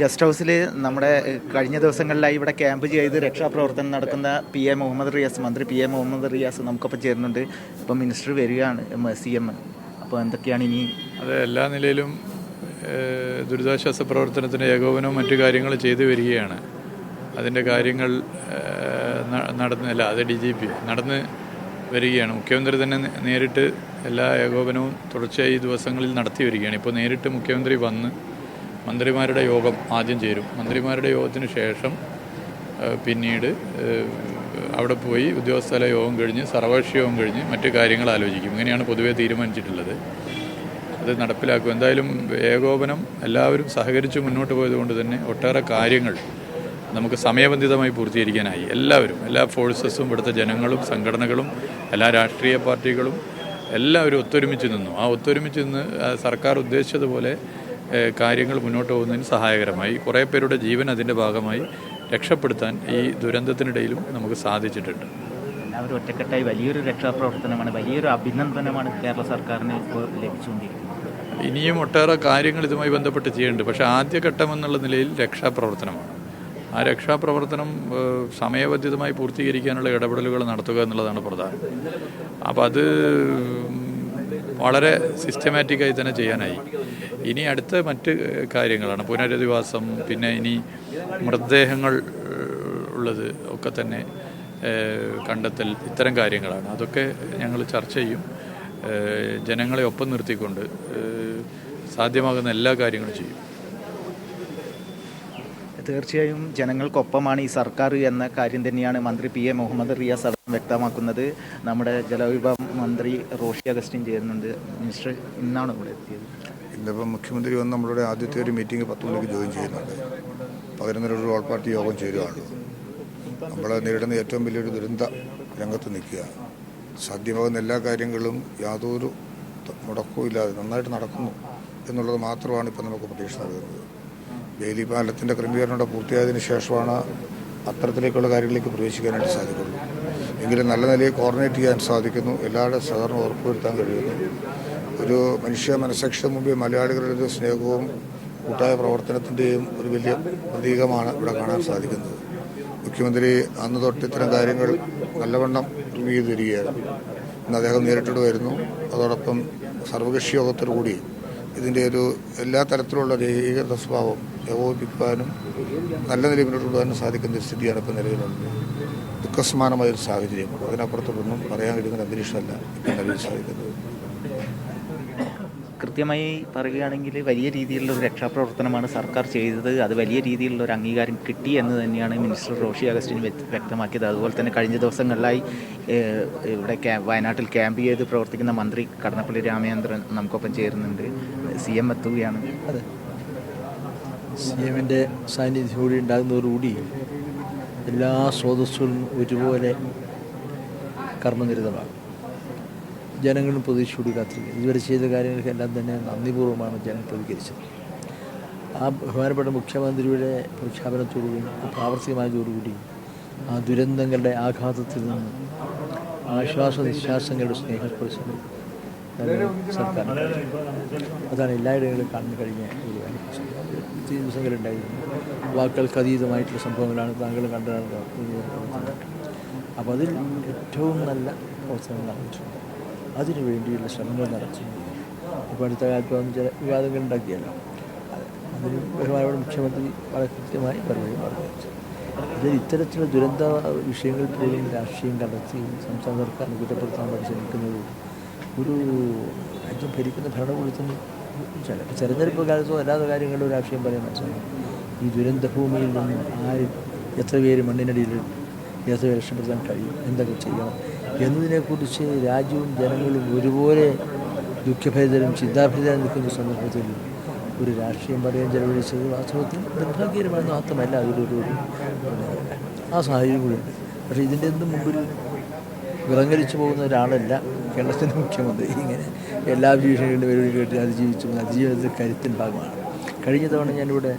Guest ഹൗസിൽ നമ്മുടെ കഴിഞ്ഞ ദിവസങ്ങളിലായി ഇവിടെ ക്യാമ്പ് ചെയ്ത് രക്ഷാപ്രവർത്തനം നടക്കുന്ന PA മുഹമ്മദ് റിയാസ്, മന്ത്രി PA മുഹമ്മദ് റിയാസ് നമുക്കൊപ്പം ചേരുന്നുണ്ട്. ഇപ്പം മിനിസ്റ്റർ വരികയാണ്, CM. അപ്പോൾ എന്തൊക്കെയാണ് ഇനി? അത് എല്ലാ നിലയിലും ദുരിതാശ്വാസ പ്രവർത്തനത്തിന് ഏകോപനവും മറ്റു കാര്യങ്ങൾ ചെയ്തു വരികയാണ്. അതിൻ്റെ കാര്യങ്ങൾ അത് DGP നടന്ന് വരികയാണ്. മുഖ്യമന്ത്രി തന്നെ നേരിട്ട് എല്ലാ ഏകോപനവും തുടർച്ചയായി ഈ ദിവസങ്ങളിൽ നടത്തി വരികയാണ്. ഇപ്പോൾ നേരിട്ട് മുഖ്യമന്ത്രി വന്ന് മന്ത്രിമാരുടെ യോഗം ആദ്യം ചേരും. മന്ത്രിമാരുടെ യോഗത്തിന് ശേഷം പിന്നീട് അവിടെ പോയി ഉദ്യോഗസ്ഥല യോഗം കഴിഞ്ഞ് സർവകക്ഷി യോഗം കഴിഞ്ഞ് മറ്റു കാര്യങ്ങൾ ആലോചിക്കും. ഇങ്ങനെയാണ് പൊതുവെ തീരുമാനിച്ചിട്ടുള്ളത്. അത് നടപ്പിലാക്കും. എന്തായാലും ഏകോപനം എല്ലാവരും സഹകരിച്ച് മുന്നോട്ട് പോയതുകൊണ്ട് തന്നെ ഒട്ടേറെ കാര്യങ്ങൾ നമുക്ക് സമയബന്ധിതമായി പൂർത്തീകരിക്കാനായി. എല്ലാ ഫോഴ്സസും, ഇവിടുത്തെ ജനങ്ങളും സംഘടനകളും എല്ലാ രാഷ്ട്രീയ പാർട്ടികളും എല്ലാവരും ഒത്തൊരുമിച്ച് നിന്നു. ആ ഒത്തൊരുമിച്ച് നിന്ന് സർക്കാർ ഉദ്ദേശിച്ചതുപോലെ കാര്യങ്ങൾ മുന്നോട്ട് പോകുന്നതിന് സഹായകരമായി. കുറേ പേരുടെ ജീവൻ അതിൻ്റെ ഭാഗമായി രക്ഷപ്പെടുത്താൻ ഈ ദുരന്തത്തിനിടയിലും നമുക്ക് സാധിച്ചിട്ടുണ്ട്. എല്ലാവരും ഒറ്റക്കെട്ടായി വലിയൊരു രക്ഷാപ്രവർത്തനമാണ്, വലിയൊരു അഭിനന്ദനമാണ് കേരള സർക്കാരിന് ഇപ്പോൾ ലഭിച്ചുകൊണ്ടിരിക്കുന്നത്. ഇനിയും ഒട്ടേറെ കാര്യങ്ങൾ ഇതുമായി ബന്ധപ്പെട്ട് ചെയ്യുന്നുണ്ട്. പക്ഷേ ആദ്യഘട്ടം എന്നുള്ള നിലയിൽ രക്ഷാപ്രവർത്തനമാണ്. ആ രക്ഷാപ്രവർത്തനം സമയബന്ധിതമായി പൂർത്തീകരിക്കാനുള്ള ഇടപെടലുകൾ നടത്തുക എന്നുള്ളതാണ് പ്രധാനം. അപ്പോൾ അത് വളരെ സിസ്റ്റമാറ്റിക്കായി തന്നെ ചെയ്യാനായി. ഇനി അടുത്ത മറ്റ് കാര്യങ്ങളാണ് പുനരധിവാസം, പിന്നെ ഇനി മൃതദേഹങ്ങൾ ഉള്ളത് ഒക്കെ തന്നെ കണ്ടെത്തൽ, ഇത്തരം കാര്യങ്ങളാണ്. അതൊക്കെ ഞങ്ങൾ ചർച്ച ചെയ്യും. ജനങ്ങളെ ഒപ്പം നിർത്തിക്കൊണ്ട് സാധ്യമാകുന്ന എല്ലാ കാര്യങ്ങളും ചെയ്യും. തീർച്ചയായും ജനങ്ങൾക്കൊപ്പമാണ് ഈ സർക്കാർ എന്ന കാര്യം തന്നെയാണ് മന്ത്രി PA മുഹമ്മദ് റിയാസ് വ്യക്തമാക്കുന്നത്. നമ്മുടെ ജലവിഭവ മന്ത്രി റോഷി അഗസ്റ്റിൻ ചേരുന്നുണ്ട്. മിനിസ്റ്റർ ഇന്നാണ് ഇവിടെ എത്തിയത്. ഇന്നിപ്പം മുഖ്യമന്ത്രി വന്ന് നമ്മളുടെ ആദ്യത്തെ ഒരു മീറ്റിംഗ് 10 മണിക്ക് ജോയിൻ ചെയ്യുന്നുണ്ട്. 11 ഒരു ഓൾ പാർട്ടി യോഗം ചേരുകയാണ്. നമ്മൾ നേരിടുന്ന ഏറ്റവും വലിയൊരു ദുരന്ത രംഗത്ത് നിൽക്കുക. സാധ്യമാകുന്ന എല്ലാ കാര്യങ്ങളും യാതൊരു മുടക്കവും ഇല്ലാതെ നന്നായിട്ട് നടക്കുന്നു എന്നുള്ളത് മാത്രമാണ് ഇപ്പം നമുക്ക് പ്രതീക്ഷ നൽകുന്നത്. ബെയിലി പാലത്തിൻ്റെ ക്രമീകരണം പൂർത്തിയായതിനു ശേഷമാണ് അത്തരത്തിലേക്കുള്ള കാര്യങ്ങളിലേക്ക് പ്രവേശിക്കാനായിട്ട് സാധിക്കുള്ളൂ. എങ്കിലും നല്ല നിലയിൽ കോർഡിനേറ്റ് ചെയ്യാൻ സാധിക്കുന്നു. എല്ലാവരുടെ സഹകരണം ഉറപ്പുവരുത്താൻ കഴിയുന്നു. ഒരു മനുഷ്യ മനസ്സാക്ഷിയുടെ മുമ്പിൽ മലയാളികളുടെ ഒരു സ്നേഹവും കൂട്ടായ പ്രവർത്തനത്തിൻ്റെയും ഒരു വലിയ പ്രതീകമാണ് ഇവിടെ കാണാൻ സാധിക്കുന്നത്. മുഖ്യമന്ത്രി അന്ന് തൊട്ട് ഇത്തരം കാര്യങ്ങൾ നല്ലവണ്ണം റിവ്യൂ ചെയ്ത് വരികയായിരുന്നു. ഇന്ന് അദ്ദേഹം നേരിട്ടിട്ട് വരുന്നു. അതോടൊപ്പം സർവകക്ഷി യോഗത്തോടു കൂടി ഇതിൻ്റെ ഒരു എല്ലാ തരത്തിലുള്ള ഏകീകൃത സ്വഭാവം ഏകോപിപ്പിക്കാനും നല്ല നിലയിൽ മുന്നോട്ട് കൊണ്ടുപോകാനും സാധിക്കുന്ന ഒരു സ്ഥിതിയാണ് ഇപ്പോൾ നിലവിലുള്ളത്. ദുഃഖസമാനമായൊരു സാഹചര്യം, അതിനപ്പുറത്തൊന്നും പറയാൻ കഴിയുന്ന അന്തരീക്ഷമല്ല ഇപ്പോൾ നിലവിൽ സാധിക്കുന്നത്. കൃത്യമായി പറയുകയാണെങ്കിൽ വലിയ രീതിയിലുള്ളൊരു രക്ഷാപ്രവർത്തനമാണ് സർക്കാർ ചെയ്തത്. അത് വലിയ രീതിയിലുള്ളൊരു അംഗീകാരം കിട്ടി എന്ന് തന്നെയാണ് മിനിസ്റ്റർ റോഷി അഗസ്റ്റിൻ വ്യക്തമാക്കിയത്. അതുപോലെ തന്നെ കഴിഞ്ഞ ദിവസങ്ങളിലായി ഇവിടെ വയനാട്ടിൽ ക്യാമ്പ് ചെയ്ത് പ്രവർത്തിക്കുന്ന മന്ത്രി കടന്നപ്പള്ളി രാമചന്ദ്രൻ നമുക്കൊപ്പം ചേരുന്നുണ്ട്. CM എത്തുകയാണ്. അതെ, CMൻ്റെ സാന്നിധ്യം കൂടി ഉണ്ടാകുന്നതോടുകൂടി എല്ലാ സ്രോതസ്സുകളും ഒരുപോലെ കർമ്മനിരതമാണ്. ജനങ്ങളും പ്രതീക്ഷയോട് കാത്തിരിക്കുക. ഇതുവരെ ചെയ്ത കാര്യങ്ങൾക്കെല്ലാം തന്നെ നന്ദിപൂർവ്വമാണ് ജനം പ്രതികരിച്ചത്. ആ ബഹുമാനപ്പെട്ട മുഖ്യമന്ത്രിയുടെ പ്രഖ്യാപനത്തോടുകൂടി പ്രാവർത്തികമായതോടുകൂടി ആ ദുരന്തങ്ങളുടെ ആഘാതത്തിൽ നിന്ന് നിശ്വാസങ്ങളുടെ സ്നേഹസ്പർശനം സർക്കാർ അതാണ് എല്ലായിടങ്ങളിലും കാണാൻ കഴിഞ്ഞ ഒരു അനുഭവം. ഇത്രയും ദിവസങ്ങളുണ്ടായിരുന്നു. വാക്കുകൾക്ക് അതീതമായിട്ടുള്ള സംഭവങ്ങളാണ് താങ്കൾ കണ്ടതാണ്. അപ്പോൾ അതിൽ ഏറ്റവും നല്ല പ്രവർത്തനങ്ങൾ നടന്നിട്ടുണ്ട്. അതിനു വേണ്ടിയുള്ള ശ്രമങ്ങൾ നടത്തുന്നു. ഇപ്പോൾ അടുത്ത കാലത്ത് വന്ന് ചില വിവാദങ്ങൾ ഉണ്ടാക്കിയല്ലോ. അതിന് ബഹുമാനപ്പെട്ട മുഖ്യമന്ത്രി വളരെ കൃത്യമായി മറുപടി പറഞ്ഞു. ഇതിൽ ഇത്തരത്തിലുള്ള ദുരന്ത വിഷയങ്ങൾ പോലും രാഷ്ട്രീയം കണ്ടെത്തി സംസ്ഥാന സർക്കാരിനെ കുറ്റപ്പെടുത്താൻ ശ്രമിക്കുന്നത് ഒരു രാജ്യം ഭരിക്കുന്ന ഭരണകൂടത്തിന് ചിലപ്പോൾ തെരഞ്ഞെടുപ്പ് കാലത്തോ അല്ലാത്ത കാര്യങ്ങളിലും രാഷ്ട്രീയം പറയാൻ മനസ്സിലാക്കും. ഈ ദുരന്തഭൂമിയിൽ നിന്ന് എത്ര പേര് മണ്ണിനടിയിൽ എത്ര രക്ഷപ്പെടുത്താൻ കഴിയും, എന്തൊക്കെ ചെയ്യണം എന്നതിനെക്കുറിച്ച് രാജ്യവും ജനങ്ങളും ഒരുപോലെ ദുഃഖഭരിതരും ചിന്താഭരിതരും നിൽക്കുന്ന സന്ദർഭത്തിൽ ഒരു രാഷ്ട്രീയം പറയാൻ ചെലവഴിച്ചത് വാസ്തവത്തിൽ നിർഭാഗ്യകരമാണെന്ന് മാത്രമല്ല, അതിലൊരു ആ സാഹചര്യം കൂടിയുണ്ട്. പക്ഷേ ഇതിൻ്റെ ഒന്നും മുമ്പിൽ വിറങ്ങലിച്ചു പോകുന്ന ഒരാളല്ല കേരളത്തിൻ്റെ മുഖ്യമന്ത്രി. ഇങ്ങനെ എല്ലാ ഭീഷണികളുടെ വെല്ലുവിളി കേട്ട് അതിജീവിതത്തിൻ്റെ കരുത്തിൻ്റെ ഭാഗമാണ്. കഴിഞ്ഞ തവണ ഞാനിവിടെ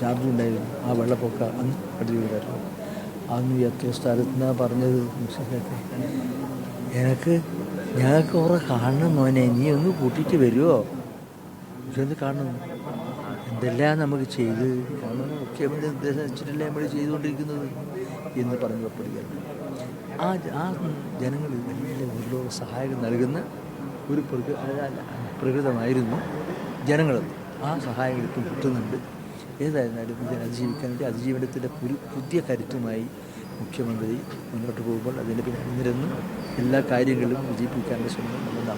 ചാർജുണ്ടായിരുന്നു. ആ വെള്ളപ്പൊക്ക അന്ന് പ്രതികൂലമായിരുന്നു. അന്ന് എത്ര സ്ഥലത്ത് നിന്നാണ് പറഞ്ഞത്, ഞങ്ങൾക്ക് കുറെ കാണണം മോനെ, നീ ഒന്ന് കൂട്ടിയിട്ട് വരുമോ? ഇതൊന്ന് കാണണം. എന്തെല്ലാം നമുക്ക് ചെയ്ത് മുഖ്യമന്ത്രി നിർദ്ദേശം വെച്ചിട്ടല്ലേ നമ്മൾ ചെയ്തുകൊണ്ടിരിക്കുന്നത് എന്ന് പറഞ്ഞു വെപ്പെടുകയാണ്. ആ ജനങ്ങൾ വലിയ ഒരു സഹായം നൽകുന്ന ഒരു പ്രകൃതമായിരുന്നു ജനങ്ങളത്. ആ സഹായങ്ങൾ ഇപ്പം കിട്ടുന്നുണ്ട്. ഏതായിരുന്നാലും ഇതിനെ അതിജീവിക്കാൻ വേണ്ടി അതിജീവനത്തിൻ്റെ പുതിയ കരുത്തുമായി മുഖ്യമന്ത്രി മുന്നോട്ട് പോകുമ്പോൾ അതിൻ്റെ പിന്നിൽ നിരന്ന് എല്ലാ കാര്യങ്ങളും വിജയിപ്പിക്കാനുള്ള ശ്രമം നമ്മൾ നടത്തും.